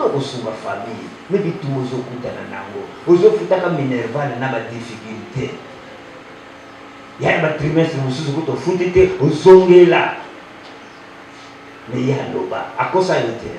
kosunga famille mais bitumba ozokutana nango ozofutaka minerval na badifficulté ya batrimestre mosusu kuto futi te ozongela mais ya loba akosa yo te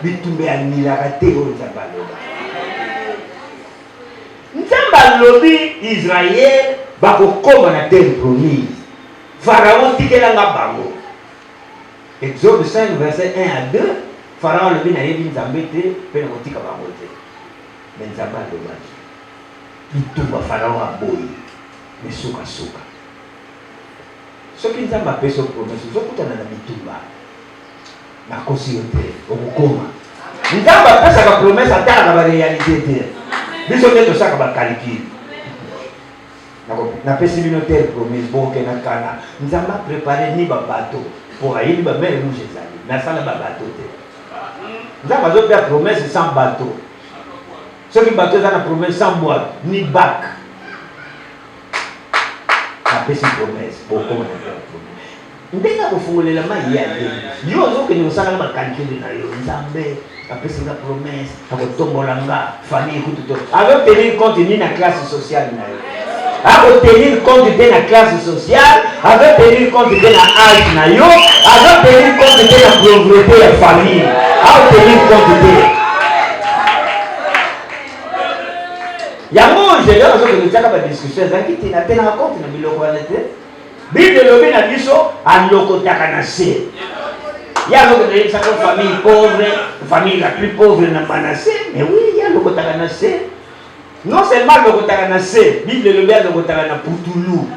bitumba ya milaka te oyo nzambe aloba nzambe alobi Israël bakokoma na terre promise Pharaon tikelanga bango Exode 5 verset 1 à 2 Pharaon alobi na yebi nzambe te mpe na kotika bango te mais nzambe alobaki bitumba Pharaon aboyi mais suka soki nzambe apesa promese ozokutana na bitumba nakosi yo te okokoma nzambe apesaka promese atalaka barealité te biso nde tosaka bacalcule napesi bino terre promise bokena kana nzambe aprépare ni babato mpo ayebi bamer rouge ezali nasala babato te nzambe azopea promese sans bateau soki bateau eza na promese sans boîte ni bac apesi promese bokoma na terre promise ndenge akofungolela mai ye adeni yo ozokende kosala na bacalcule na yo nzambe apesinga promese akotombola nga famille ekutu to azotenir compte ni na classe sociale na yo akotenir compte te na classe sociale azotenir compte te na âge na yo azotenir compte te na pauvreté ya famille akotenir compte te yango ngelo azokende tiaka badiscussion ezalaki te natenaka compte na biloko wana te bible elobi na biso alokotaka na se il y a une famille pauvre, une famille la plus pauvre dans Manassé, mais oui, il y a le Kotakanase. Non seulement le Kotakanase, Bible le bien le Kotakana Poutoulou,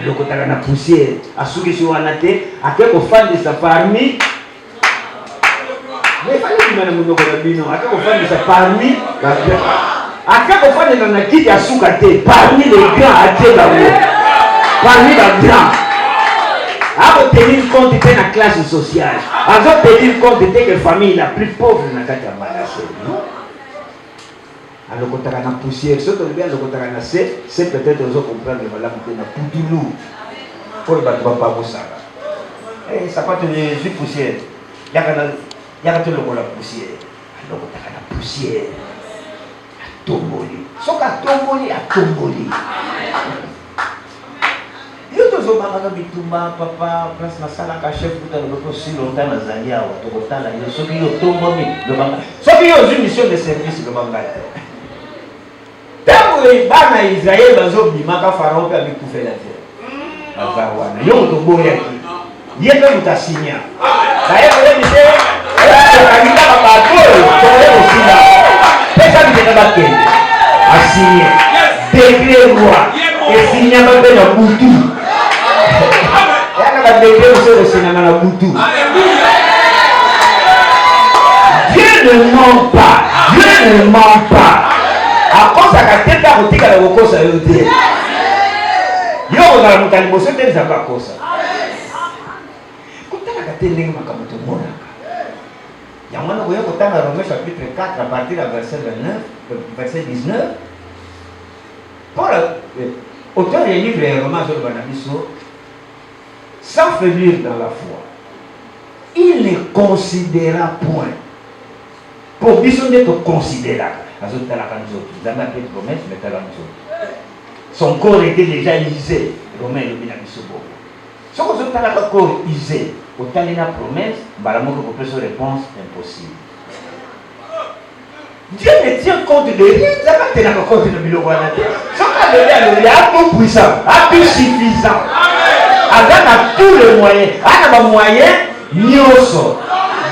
le Kotakana poussière, à ceux qui sont en athée, à quelques fans de sa parmi. Mais il fallait que je me dise, à quelques fans de sa parmi, à quelques fans de la quitte à Soukate, parmi les grands athées parmi les grands. À tenir compte de la classe sociale, à tenir compte de la famille la plus pauvre dans la Manassé. Alors, quand on a une poussière, ce que bien c'est peut-être que vous comprenez que la Poutoulou, pour le battre pas pour ça. Et ça peut être une poussière. Il y a la poussière. Alors, quand on a la poussière, à tomboli. Ce qu'à tomboli, à tomboli. Yo tozo mama bitumba papa place na sala ka chef kuta loko si longtemps na zalia wa tokotala yo soki yo tombo mi lo banga soki yo une mission de service lo banga tango bana Israël bazo bimaka Pharaon pe abikufela te azawana yo to boya ki ye pe mutasinya baye kole bise kanisa baba to kole osila pesa bite ba ke asigné décret roi et signé ba pe na butu Dieu ne ment pas. Dieu ne ment pas. À cause de la tête à côté de la cause à l'autre. Yo on a monté le bossé de ça pas cause. Quand la tête n'est pas comme tout le monde. Il y a un moment où on a Romains chapitre 4 à partir du verset 29, verset 19. Paul, auteur du livre Romains sur le Banabiso, sans faiblir dans la foi, il ne considéra point. Pour bien de te considérer, son corps était déjà usé. Romain le binabisobo. Si vous avez un corps usé, autant il y a une promesse, vous pouvez une réponse impossible. Dieu ne tient compte de rien, il n'a pas compte de l'Iloguanate. Ce qu'il a tout puissant, a tout suffisant. A tous les moyens. A un moyen, Nioso.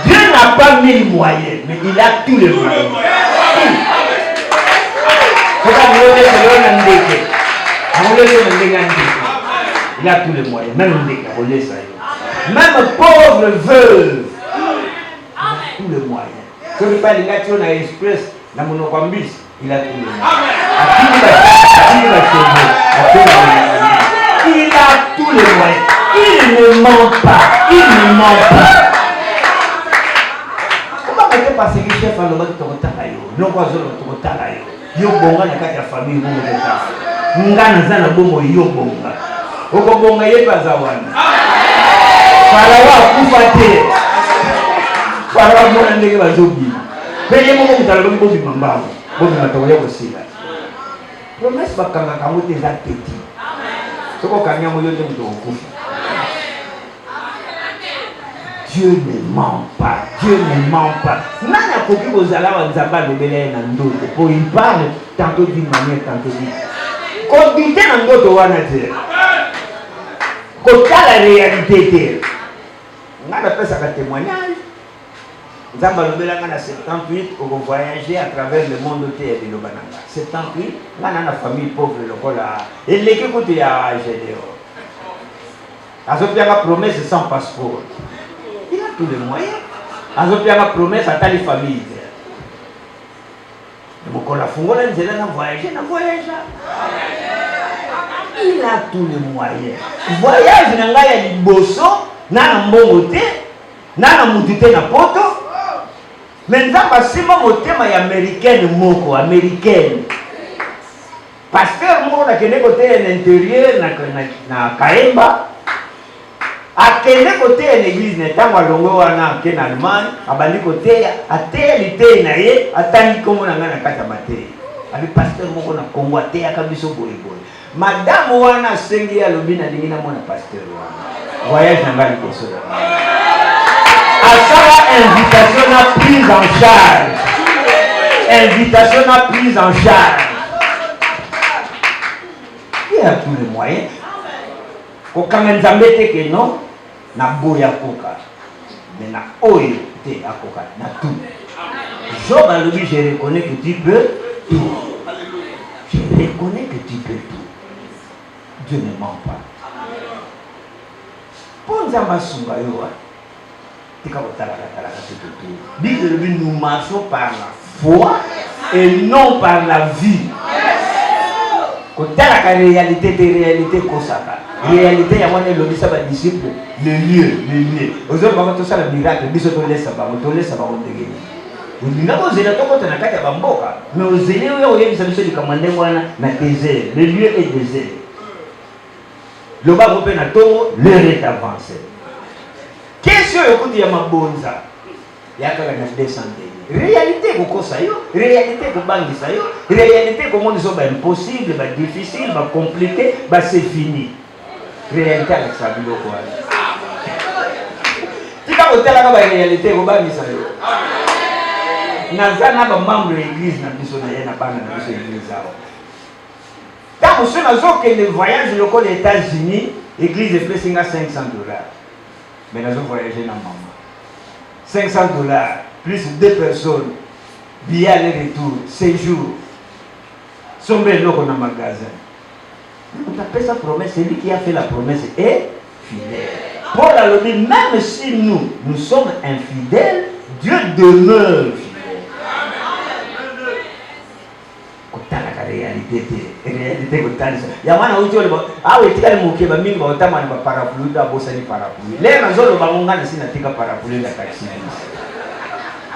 Dieu n'a pas 1000 moyens, mais il a tous les moyens. Il a tous les moyens, même même pauvre veuve. Tous les moyens. Ce n'est pas les gars qui ont un express, dans mon ocambis, il a tous les moyens. Il a tous les moyens. Il ne ment pas. Il ne ment pas. Comment est-ce que parce que chef a le mot de ton talayo? Non, pas de ton talayo. Yo bonga na kati ya famille bongo de ta. Ngana zana bongo yo bonga. Oko bonga yepa zawana. Farawa kufate. Para mona ndenge bazobi. Peye moko mutala bobi mambamo. Bobi matoya kosila. Promesse bakanga kango te za petit. Soko kanya mo yote muto okufa. Dieu ne ment pas. Dieu ne ment pas. Nana koki kozala wa nzamba lobele na ndoto. Pour il parle tantôt d'une manière tantôt d'une. Kobite na ndoto wana te. Kota la réalité te. Ngana pesa ka témoignage. Nzamba lobele ngana 78 au voyager à travers le monde te de lobananga. 78 ngana na famille pauvre lokola. Et l'équipe côté ya GDO. Azopia la promesse sans passeport. Il a tous les moyens. Azopia la promesse à ta famille. Donc la fungola nzela na voyager, na voyage. Il a tous les moyens. Voyage na ngai ya liboso, na mbongo te, na mutu te na poto. Mais nzamba sima motema ya américaine moko, américaine. Pasteur moko na kende côté à l'intérieur na Kaemba. Akende côté à l'église n'étant pas longo wana ke na Allemagne, abandi côté ateya lite na ye, atani komo na ngana kata bate. Abi pasteur moko na Congo ateya kabiso boye boye. Madame wana sengi ya lobi na ndingina mona pasteur wana. Voyage na ngali koso. Asala invitation na prise en charge. Invitation na prise en charge. Il y a tous les moyens. Kokanga nzambe te ke non na boya koka. Mais na oyo te akoka na tout. Job a lui, je reconnais que tu peux tout. Je reconnais que tu peux tout. Dieu ne ment pas. Pour nzamba sunga yo wa. Tika botala kala tout. Bible lui, nous marchons par la foi et non par la vie. Kotala ka réalité de réalité kosaka. Réalité ya mwana lobisa ba disciple le lieu. Ozo ba to sala miracle biso to lesa ba ondegeni. Ndinga ko zela to kota na kati ya bamboka. Mais ozeli yo oyebisa biso likamande mwana na désert. Le lieu est désert. Le ba ko pe na tongo l'heure est avancée. Question yokuti ya mabonza. Yakaka na descendre. Réalité kokosa yo, réalité kobangisa yo, réalité comment ils sont impossible, difficile, compliqué, c'est fini. Réalité avec ça biloko wala. Tika kotela ka ba réalité kobangisa yo. Nazana ba membre de l'église na biso na yena bana na biso église awo. Tant que nazo que le voyage local aux États-Unis, l'église est payée $500. Mais nazo voyager na maman. $500 plus 2 personnes, billet aller-retour, séjour. Sombe loko na magasin. On appelle sa promesse, c'est lui qui a fait la promesse est fidèle. Paul a dit, même si nous sommes infidèles, Dieu demeure fidèle. Kotala ka réalité kotala. Ya wana uti ole ba, awe tika le moke ba mingi ba otama na parapluie da bosa ni parapluie. Le na zolo ba ngana sina tika parapluie da kaxi.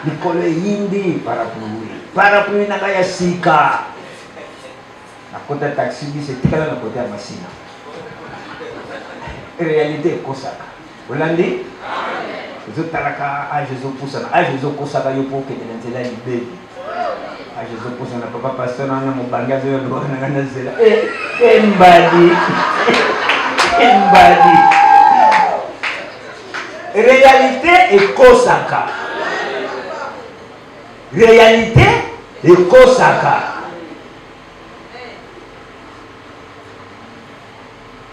Nikole yindi parapluie na kaya sika. Na kota taxi bi se tika na kota masina. Réalité kosaka. Olandi? Zo talaka a Jésus poussana, a Jésus kosaka yo pour que de nzela libé. A Jésus poussana papa pasteur na mobanga zo yo na nzela. Embadi. Réalité est kosaka. Réalité est kosaka.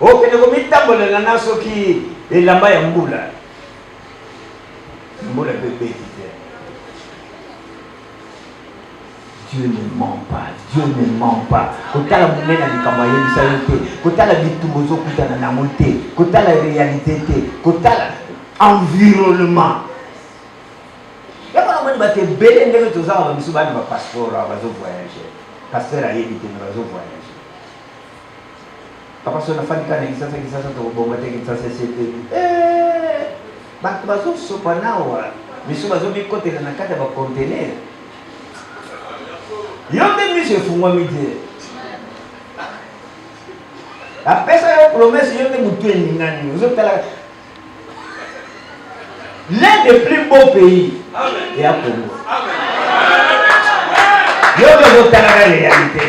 Ok, nous avons mis tambola na soki elamba ya mbula. Mbula bébé. Dieu ne ment pas. Dieu ne ment pas. Kotala munena likamwa yebisa yote. Kotala bitumbo zo kutana na mote. Kotala réalité te. Kotala environnement. Ya kana mani bate bele ndenge tozaka ba biso bana ba passeport bazo voyager. Pasteur a yebite na bazo voyager. Papa sona fanika na kisasa to bomba te kisasa sete. Bantu bazo sopa nawa. Biso bazo bikotela na kata ba conteneur. Yote monsieur fungwa midi. La pesa yo promesse yote mutu ningani. L'un des plus beaux pays et à Congo. Yo veux la réalité.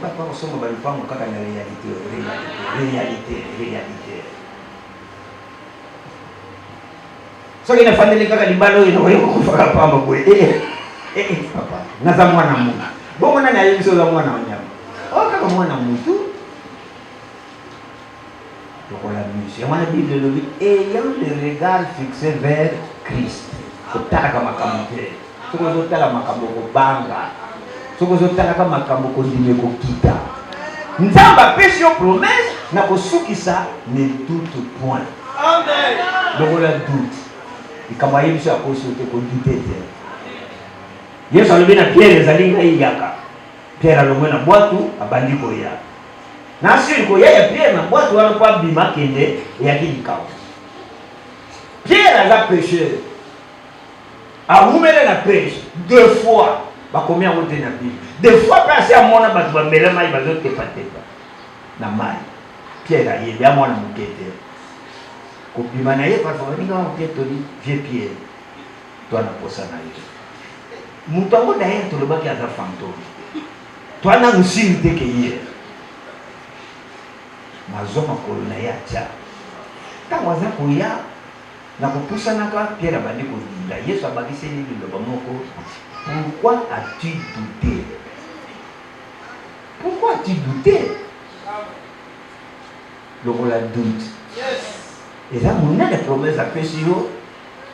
Pas forcément le pas quand la réalité. Ce qui est fait les cas de balo, il ne faut pas papa. Naza mwana mu. Bon on a na yeso za mwana nyama. O kaka mwana mutu. Donc la musique. La Bible le dit ayant le regard fixé vers Christ. Kutaka kama kamute. Tuko zotala makambo ko banga. Tuko zotala kama makambo ko dime ko kita. Nzamba pesi yo promesse na ko sukisa ne tout point. Amen. Donc la doute. Ikamba yebiso akoso te ko douter. Yesu alobi na Pierre ezali ngai yaka. Pierre alongwe na bwatu abandi koya. Na siri koya ya Pierre na bwatu wana kwa bima kende ya kilikao. Pierre aza pécheur. Ahumele na pêche 2 fois. Bakomi yango te na Bible. 2 fois kasi amona bato bambele mai bazotepatepa na mai. Pierre ayebi amona mokete. Kopima na ye parfois ninga moketoli vie Pierre. Toi na posa na ye. Mutango d'ailleurs tout le bas qui a un fantôme. Toi na musili te ke hier. Mazoma kolona ya tia. Tango aza koya na kopusa na ka Pierre abandi ko dinga. Yesu abakisi ni liloba moko. Pourquoi as-tu douté? Pourquoi as-tu douté? Lokola doute. Et ça mon a des promesses à pécho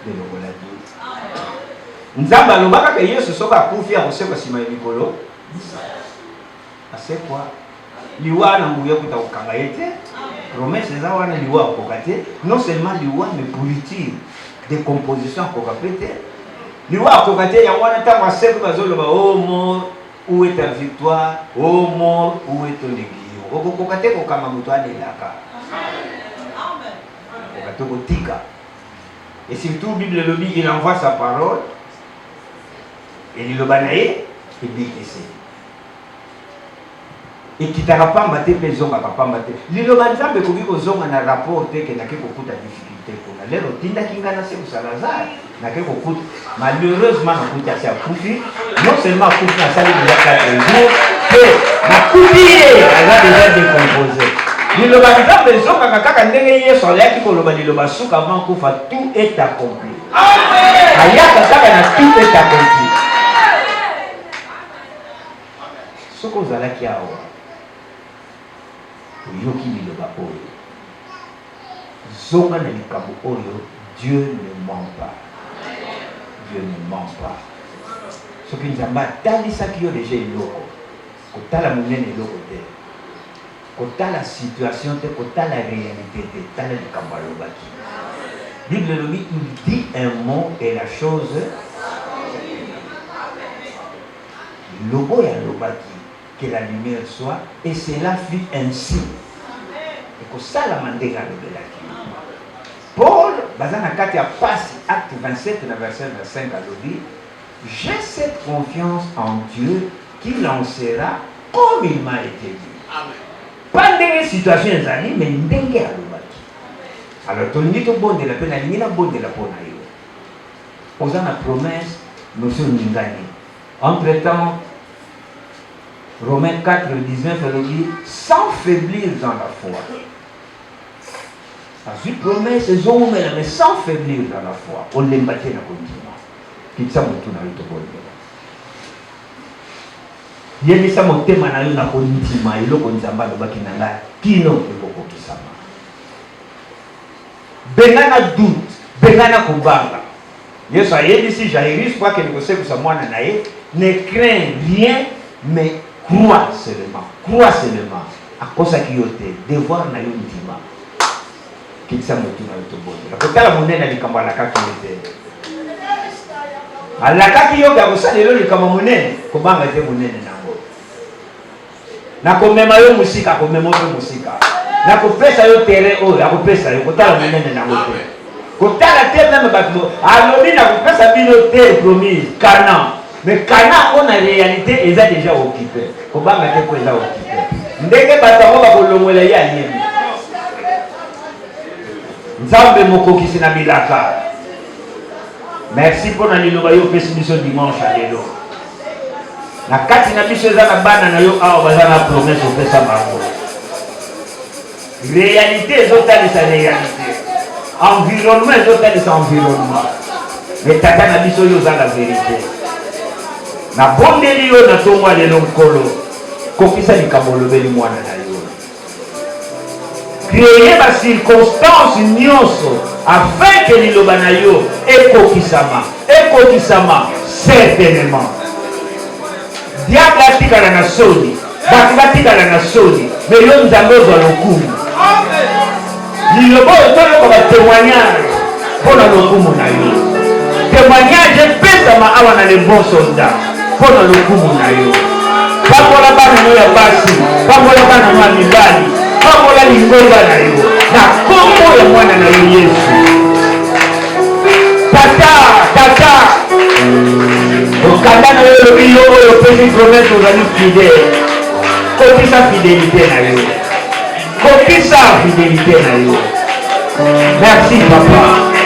de lokola doute. Nzamba alobaka ke Yesu soka akufi akoseka sima likolo. Asekwa liwa na mbuya kuta kokanga yete. Promesse eza wana liwa kokate. Non seulement liwa mais politique de composition kokapete. Liwa kokate ya wana ta maseko bazoloba oh mort où est ta victoire? Oh mort où est ton aiguillon? Kokate kokanga mutu anelaka. Amen. Kokate kotika. Et surtout Bible le dit, il envoie sa parole. Et il le banaye et dit que c'est. Et qui t'a pas maté maison à papa maté. Lilo banzambe ko biko zonga na rapport te que na ke kokuta difficulté ko na lero tinda kingana se usalaza na ke kokuta malheureusement na kuta sia kufi non seulement kufi na sali ya 4 jours que na kufi ala déjà décomposé. Lilo banzambe zonga kaka ndenge Yesu alaki ko loba lilo basuka avant kufa tout est accompli. Amen. Ayaka kaka na tout est accompli. Soko zalaki awa yoki liloba oyo zonga na likambo oyo Dieu ne ment pas. Dieu ne ment pas. Soki nzamba atalisaki yo déjà eloko kotala monene eloko te kotala situation te kotala réalité te tala likambo alobaki. Bible lobi il dit un mot et la chose lobo ya lobaki que la lumière soit, et cela fut ainsi. Et que ça la mandé à l'obélaki. Paul, bazana kati a passé, acte 27, verset 25 à l'obé, j'ai cette confiance en Dieu qui lancera comme il m'a été dit. Pas de situation zali, mais n'dengue à l'obaki. Alors, ton dit au bon de la peine, la ligne bon de la peine à eux. Posant la promesse, nous sommes gagnés. Entre-temps, Romains 4, 19, elle dit sans faiblir dans la foi. As-tu promesse, mais sans faiblir dans la foi. On l'aime battre dans le continent. Qui ça me tourne avec le bon. Il y a des gens qui ont été dans le continent. Il y a des gens qui ont été dans le continent. Qui n'ont pas été dans le Benana doute. Benana kubanga. Yesu a dit si Jairus croit que nous sommes moi ne crains rien, mais crois seulement. Crois seulement. À cause de qui devoir na yo ndima. Kitsa mutu na yo bonne. La kotala monene na likambo la kaki yote. Ala kaki yo ga kosalelo likambo monene ko banga te monene nango. Na ko mema yo musika ko mema yo musika. Na ko pesa yo terrain o ya ko pesa yo kotala monene nango te. Kotala te même bato. Alobi na ko pesa bino terre promise Canaan. Mais Canaan on a réalité ils ont déjà occupé. Ko banga te ko ils ont occupé. Ndenge bato ba ko lomwela ya yemi. Nzambe mokokisi na bilaka. Merci pour la liloba yo pesi biso dimanche à lelo. Na kati na biso eza na bana na yo awa baza na promesse opesa bango. Réalité ezotalisa réalité. Environnement ezotalisa environnement. Mais tata na biso yo za la vérité. Na bondeli yo na tongwa lelo nkolo. Kokisa likambo lobeli mwana na yo. Créer ma circonstance nyonso afin que liloba na yo ekokisama certainement. Diable atikala na soni, bato batikala na soni, mais yo nzambe ozwa lokumu. Liloba oyo ba témoignage mpona lokumu na yo. Témoignage epesama awa na le bon soldat mpona lokumu na yo. Pambola bana no ya basi, pambola bana no ya mibali, pambola lingomba na yo na kombo ya mwana na yo Yesu. Tata okanda na yo lobi yo oyo pesi promesse ozali fidèle. Kokisa fidélité na yo, kokisa fidélité na yo. Merci papa.